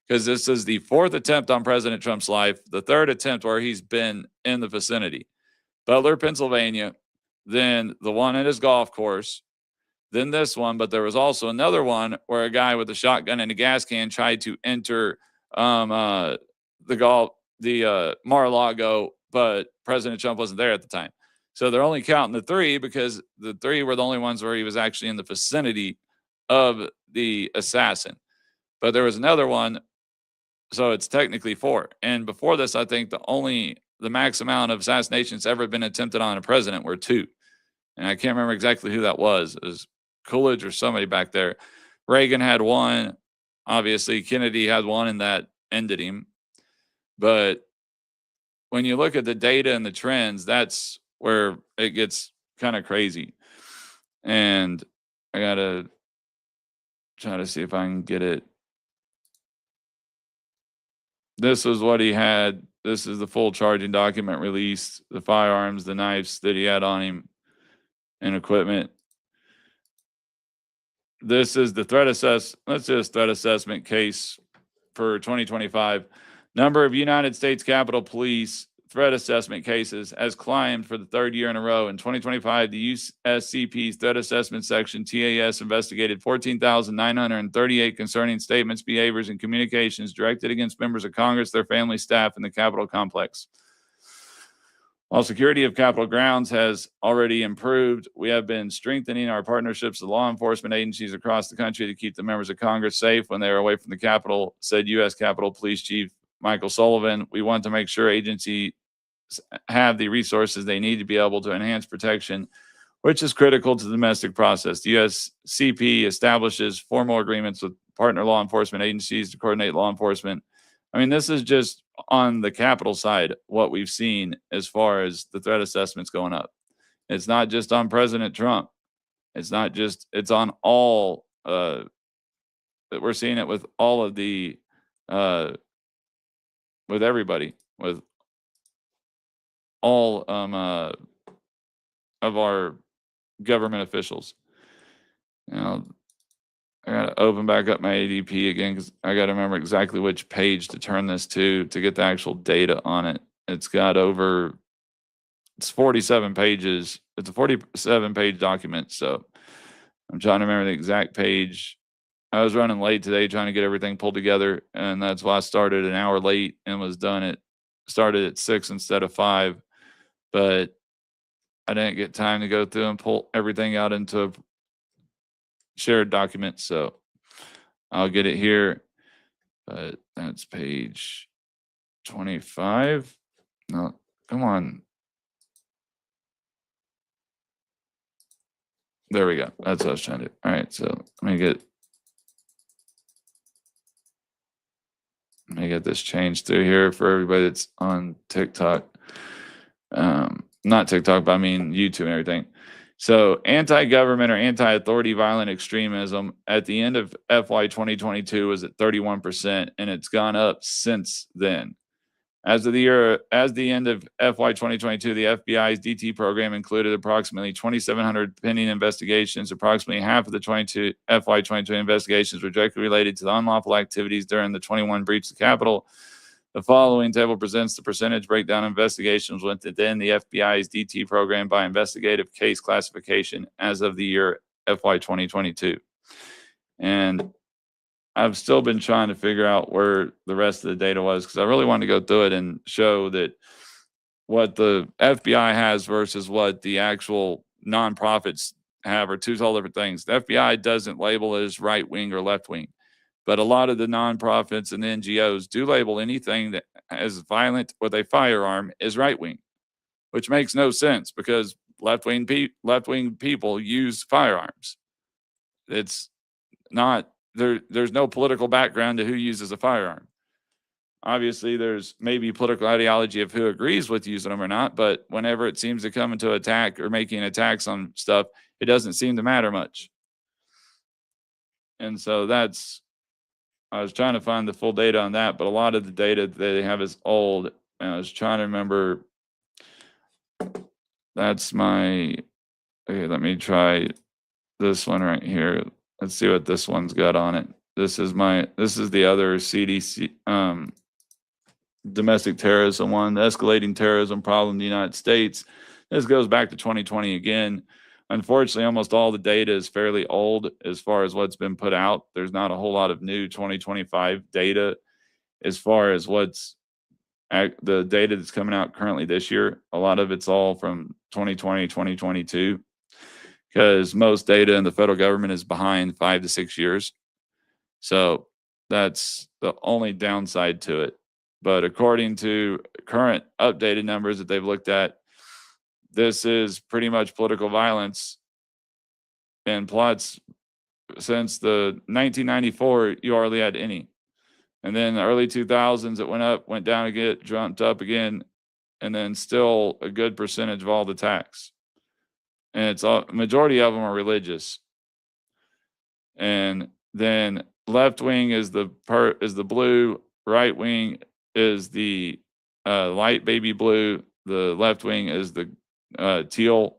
Because this is the 4th attempt on President Trump's life, the 3rd attempt where he's been in the vicinity. Butler, Pennsylvania, then the one at his golf course, then this one. But there was also another one where a guy with a shotgun and a gas can tried to enter Mar-a-Lago, but President Trump wasn't there at the time. So they're only counting the 3 because the 3 were the only ones where he was actually in the vicinity of the assassin. But there was another one, so it's technically 4. And before this, I think the max amount of assassinations ever been attempted on a president were 2. And I can't remember exactly who that was. It was Coolidge or somebody back there. Reagan had 1. Obviously, Kennedy had 1, and that ended him. But when you look at the data and the trends, that's where it gets kind of crazy. And I got to try to see if I can get it. This is what he had. This is the full charging document released, the firearms, the knives that he had on him, and equipment. This is the threat assessment case for 2025. Number of United States Capitol Police threat assessment cases has climbed for the 3rd year in a row. In 2025, the USCP's threat assessment section, TAS, investigated 14,938 concerning statements, behaviors, and communications directed against members of Congress, their family, staff, and the Capitol complex. While security of Capitol grounds has already improved, we have been strengthening our partnerships with law enforcement agencies across the country to keep the members of Congress safe when they are away from the Capitol, said U.S. Capitol Police Chief Michael Sullivan. We want to make sure agencies have the resources they need to be able to enhance protection, which is critical to the domestic process. The USCP establishes formal agreements with partner law enforcement agencies to coordinate law enforcement. I mean, this is just on the Capitol side, what we've seen as far as the threat assessments going up. It's not just on President Trump. It's on all, we're seeing it with all of the, with everybody, with all of our government officials. I got to open back up my ADP again because I got to remember exactly which page to turn this to get the actual data on it. It's 47 pages. It's a 47-page document, so I'm trying to remember the exact page. I was running late today trying to get everything pulled together, and that's why I started an hour late and started at 6 instead of 5. But I didn't get time to go through and pull everything out into a shared document, so I'll get it here. But that's page 25. No, come on. There we go. That's what I was trying to do. All right, so let me get this changed through here for everybody that's on TikTok. Not TikTok, but I mean YouTube and everything. So anti-government or anti-authority violent extremism at the end of FY 2022 was at 31%, and it's gone up since then. As the end of FY 2022, the FBI's DT program included approximately 2,700 pending investigations. Approximately half of the FY 22 investigations were directly related to the unlawful activities during the 21 breach of the Capitol. The following table presents the percentage breakdown of investigations within the FBI's DT program by investigative case classification as of the year FY 2022. And I've still been trying to figure out where the rest of the data was because I really wanted to go through it and show that what the FBI has versus what the actual nonprofits have are two totally different things. The FBI doesn't label as right wing or left wing, but a lot of the nonprofits and the NGOs do label anything that is violent with a firearm as right wing, which makes no sense because left wing people use firearms. It's not there. There's no political background to who uses a firearm. Obviously, there's maybe political ideology of who agrees with using them or not, but whenever it seems to come into attack or making attacks on stuff, it doesn't seem to matter much. And so I was trying to find the full data on that, but a lot of the data that they have is old. And I was trying to remember. Okay, let me try this one right here. Let's see what this one's got on it. This is the other CDC, domestic terrorism one, the escalating terrorism problem in the United States. This goes back to 2020 again. Unfortunately, almost all the data is fairly old as far as what's been put out. There's not a whole lot of new 2025 data as far as the data that's coming out currently this year. A lot of it's all from 2020, 2022, because most data in the federal government is behind 5 to 6 years. So that's the only downside to it. But according to current updated numbers that they've looked at, this is pretty much political violence and plots since the 1994, you hardly had any. And then the early 2000s, it went down again, jumped up again, and then still a good percentage of all the attacks. And it's majority of them are religious. And then left wing is the blue, right wing is the light baby blue, the left wing is the teal.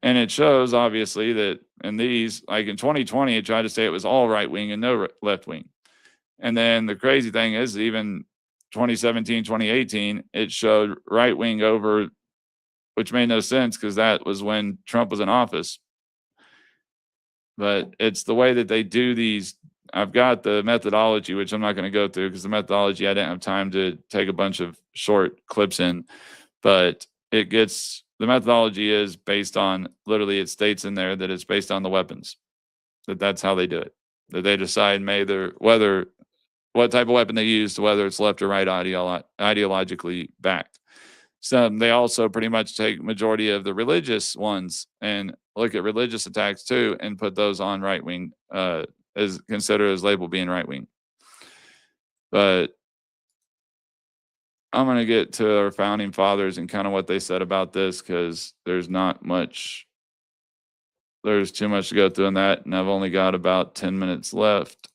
And it shows obviously that in these, like in 2020, it tried to say it was all right wing and no left wing. And then the crazy thing is, even 2017, 2018, it showed right wing over, which made no sense because that was when Trump was in office. But it's the way that they do these. I've got the methodology, which I'm not going to go through because the methodology, I didn't have time to take a bunch of short clips in. But the methodology is based on, literally it states in there that it's based on the weapons. That's how they do it. That they decide what type of weapon they use, whether it's left or right ideologically backed. So they also pretty much take majority of the religious ones and look at religious attacks too and put those on right wing, as considered as labeled being right wing. But I'm going to get to our founding fathers and kind of what they said about this, because there's too much to go through in that, and I've only got about 10 minutes left.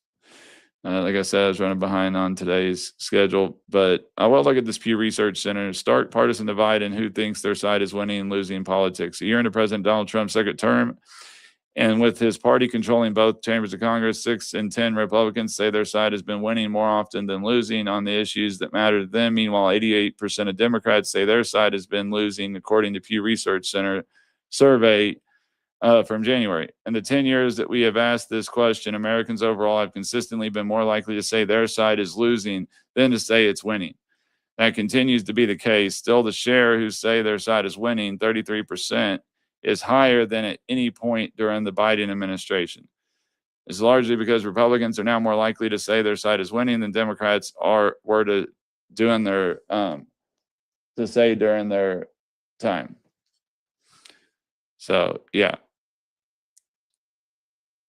Like I said, I was running behind on today's schedule, but I will look at this Pew Research Center. Stark partisan divide in who thinks their side is winning and losing in politics. A year into President Donald Trump's second term, and with his party controlling both chambers of Congress, 6 in 10 Republicans say their side has been winning more often than losing on the issues that matter to them. Meanwhile, 88% of Democrats say their side has been losing, according to Pew Research Center survey from January. In the 10 years that we have asked this question, Americans overall have consistently been more likely to say their side is losing than to say it's winning. That continues to be the case. Still, the share who say their side is winning, 33%, is higher than at any point during the Biden administration. It's largely because Republicans are now more likely to say their side is winning than Democrats were to say during their time. So, yeah.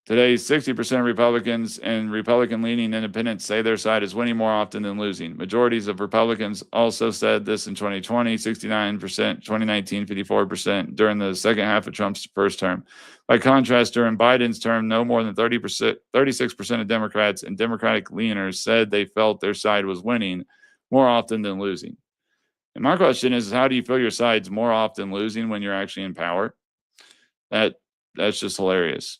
Today, 60% of Republicans and Republican-leaning independents say their side is winning more often than losing. Majorities of Republicans also said this in 2020, 69%, 2019, 54% during the second half of Trump's first term. By contrast, during Biden's term, no more than 36% of Democrats and Democratic leaners said they felt their side was winning more often than losing. And my question is, how do you feel your side's more often losing when you're actually in power? That's just hilarious.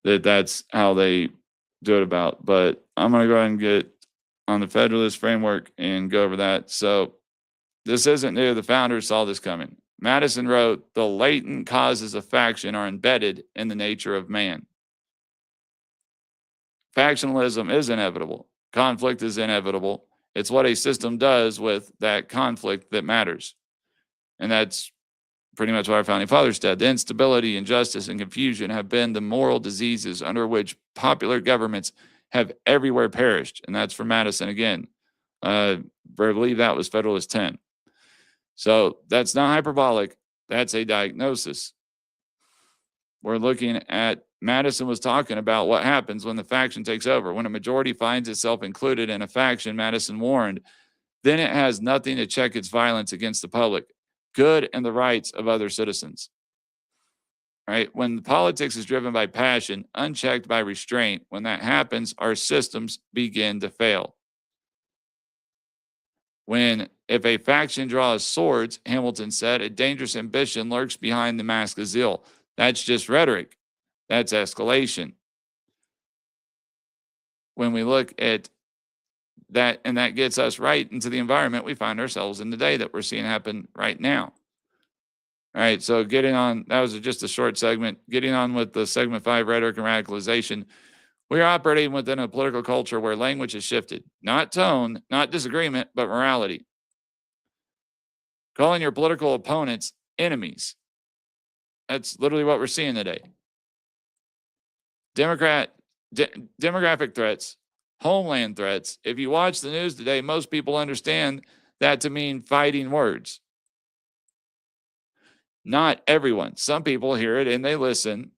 That's how they do it about. But I'm going to go ahead and get on the Federalist framework and go over that. So this isn't new. The founders saw this coming. Madison wrote, "The latent causes of faction are embedded in the nature of man." Factionalism is inevitable. Conflict is inevitable. It's what a system does with that conflict that matters. And that's pretty much what our founding fathers did. The instability, injustice, and confusion have been the moral diseases under which popular governments have everywhere perished. And that's from Madison again. I believe that was Federalist 10. So that's not hyperbolic. That's a diagnosis. We're looking at, Madison was talking about what happens when the faction takes over. When a majority finds itself included in a faction, Madison warned, then it has nothing to check its violence against the public, good, and the rights of other citizens. Right? When politics is driven by passion, unchecked by restraint, when that happens, our systems begin to fail. If a faction draws swords, Hamilton said, a dangerous ambition lurks behind the mask of zeal. That's just rhetoric. That's escalation. When we look at that, and that gets us right into the environment we find ourselves in today that we're seeing happen right now. All right, so getting on, that was just a short segment. Getting on with the segment 5, rhetoric and radicalization. We are operating within a political culture where language has shifted. Not tone, not disagreement, but morality. Calling your political opponents enemies. That's literally what we're seeing today. Demographic threats, homeland threats. If you watch the news today, most people understand that to mean fighting words. Not everyone. Some people hear it and they listen.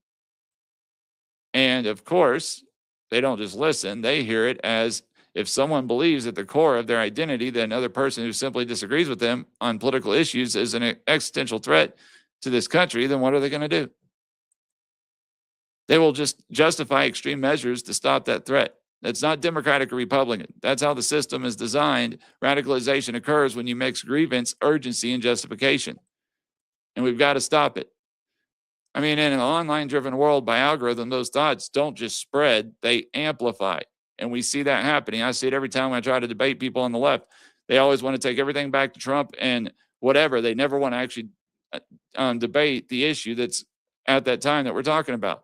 And of course, they don't just listen, they hear it as if someone believes at the core of their identity that another person who simply disagrees with them on political issues is an existential threat to this country, then what are they going to do? They will just justify extreme measures to stop that threat. That's not Democratic or Republican. That's how the system is designed. Radicalization occurs when you mix grievance, urgency, and justification. And we've got to stop it. I mean, in an online-driven world by algorithm, those thoughts don't just spread, they amplify. And we see that happening. I see it every time I try to debate people on the left. They always want to take everything back to Trump and whatever. They never want to actually debate the issue that's at that time that we're talking about.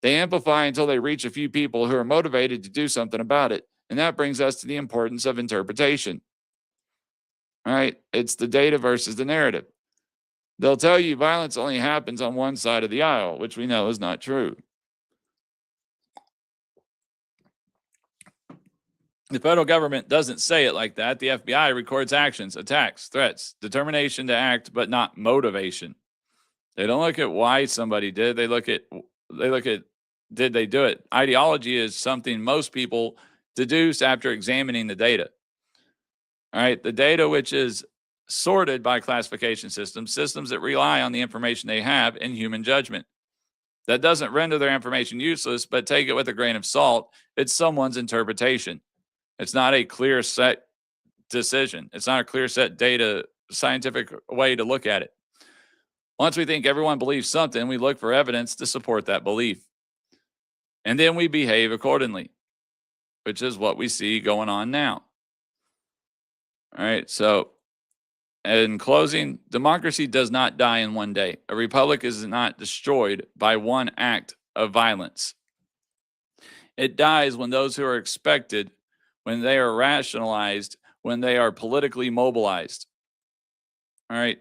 They amplify until they reach a few people who are motivated to do something about it. And that brings us to the importance of interpretation. All right? It's the data versus the narrative. They'll tell you violence only happens on one side of the aisle, which we know is not true. The federal government doesn't say it like that. The FBI records actions, attacks, threats, determination to act, but not motivation. They don't look at why somebody did. They look at did they do it? Ideology is something most people deduce after examining the data. All right, the data which is sorted by classification systems that rely on the information they have in human judgment. That doesn't render their information useless, but take it with a grain of salt. It's someone's interpretation. It's not a clear set decision. It's not a clear set data, scientific way to look at it. Once we think everyone believes something, we look for evidence to support that belief. And then we behave accordingly, which is what we see going on now. All right, so in closing, democracy does not die in one day. A republic is not destroyed by one act of violence. It dies when those who are expected, when they are rationalized, when they are politically mobilized. All right.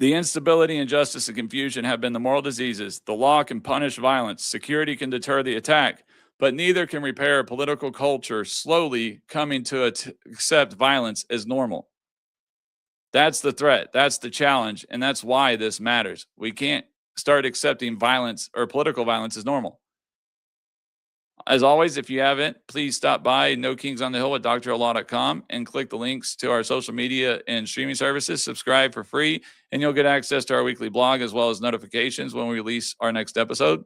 The instability, injustice, and confusion have been the moral diseases. The law can punish violence. Security can deter the attack, but neither can repair a political culture slowly coming to accept violence as normal. That's the threat. That's the challenge. And that's why this matters. We can't start accepting violence or political violence as normal. As always, if you haven't, please stop by No Kings on the Hill at drlaw.com and click the links to our social media and streaming services. Subscribe for free, and you'll get access to our weekly blog as well as notifications when we release our next episode.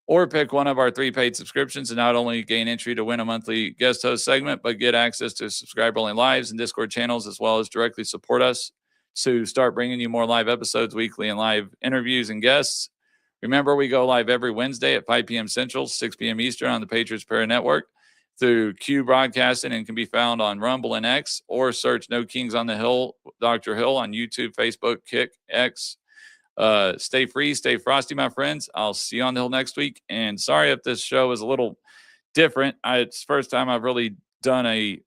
Or pick one of our 3 paid subscriptions and not only gain entry to win a monthly guest host segment, but get access to subscriber-only lives and Discord channels, as well as directly support us to start bringing you more live episodes weekly and live interviews and guests. Remember, we go live every Wednesday at 5 p.m. Central, 6 p.m. Eastern on the Patriots Prayer Network through Q Broadcasting, and can be found on Rumble and X, or search No Kings on the Hill, Dr. Hill on YouTube, Facebook, Kick, X. Stay free, stay frosty, my friends. I'll see you on the Hill next week. And sorry if this show is a little different. It's the first time I've really done a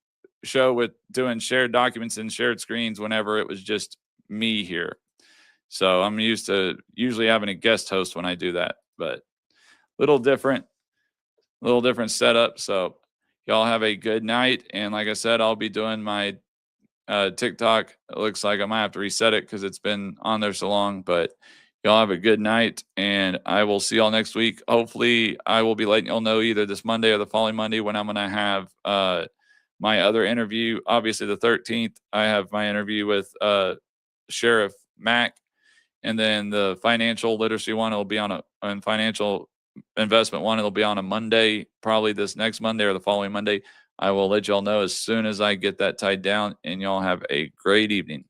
show with doing shared documents and shared screens whenever it was just me here. So I'm used to usually having a guest host when I do that, but little different setup. So y'all have a good night. And like I said, I'll be doing my TikTok. It looks like I might have to reset it because it's been on there so long, but y'all have a good night and I will see y'all next week. Hopefully I will be letting y'all know either this Monday or the following Monday when I'm going to have my other interview. Obviously the 13th, I have my interview with Sheriff Mack, and then the financial literacy one will be on financial investment one. It'll be on a Monday, probably this next Monday or the following Monday. I will let y'all know as soon as I get that tied down, and y'all have a great evening.